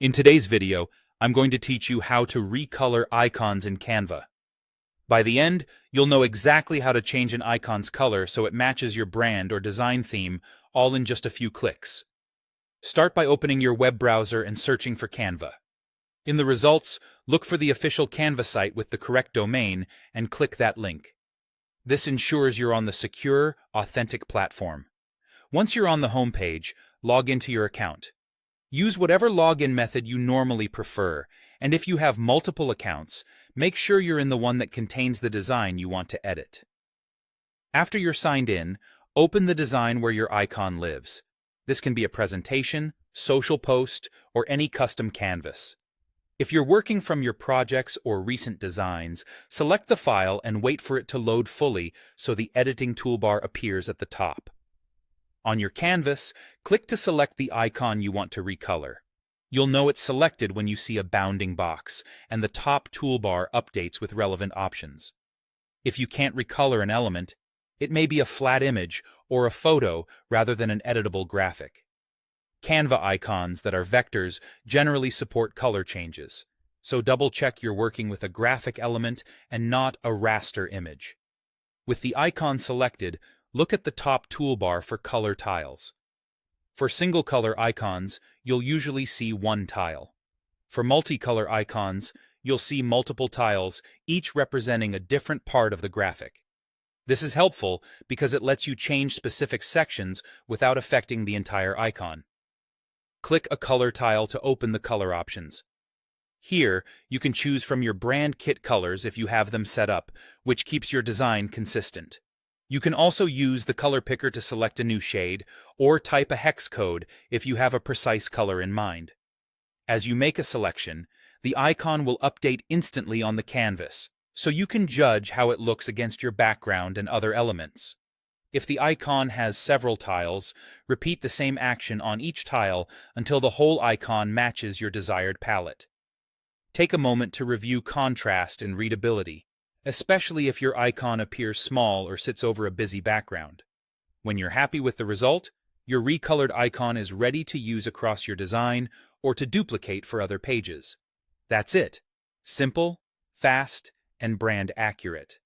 In today's video, I'm going to teach you how to recolor icons in Canva. By the end, you'll know exactly how to change an icon's color so it matches your brand or design theme, all in just a few clicks. Start by opening your web browser and searching for Canva. In the results, look for the official Canva site with the correct domain and click that link. This ensures you're on the secure, authentic platform. Once you're on the home page, log into your account. Use whatever login method you normally prefer, and if you have multiple accounts, make sure you're in the one that contains the design you want to edit. After you're signed in, open the design where your icon lives. This can be a presentation, social post, or any custom canvas. If you're working from your projects or recent designs, select the file and wait for it to load fully so the editing toolbar appears at the top. On your canvas, click to select the icon you want to recolor. You'll know it's selected when you see a bounding box, and the top toolbar updates with relevant options. If you can't recolor an element, it may be a flat image or a photo rather than an editable graphic. Canva icons that are vectors generally support color changes, so double-check you're working with a graphic element and not a raster image. With the icon selected, look at the top toolbar for color tiles. For single-color icons, you'll usually see one tile. For multicolor icons, you'll see multiple tiles, each representing a different part of the graphic. This is helpful because it lets you change specific sections without affecting the entire icon. Click a color tile to open the color options. Here, you can choose from your brand kit colors if you have them set up, which keeps your design consistent. You can also use the color picker to select a new shade, or type a hex code if you have a precise color in mind. As you make a selection, the icon will update instantly on the canvas, so you can judge how it looks against your background and other elements. If the icon has several tiles, repeat the same action on each tile until the whole icon matches your desired palette. Take a moment to review contrast and readability, especially if your icon appears small or sits over a busy background. When you're happy with the result, your recolored icon is ready to use across your design or to duplicate for other pages. That's it. Simple, fast, and brand accurate.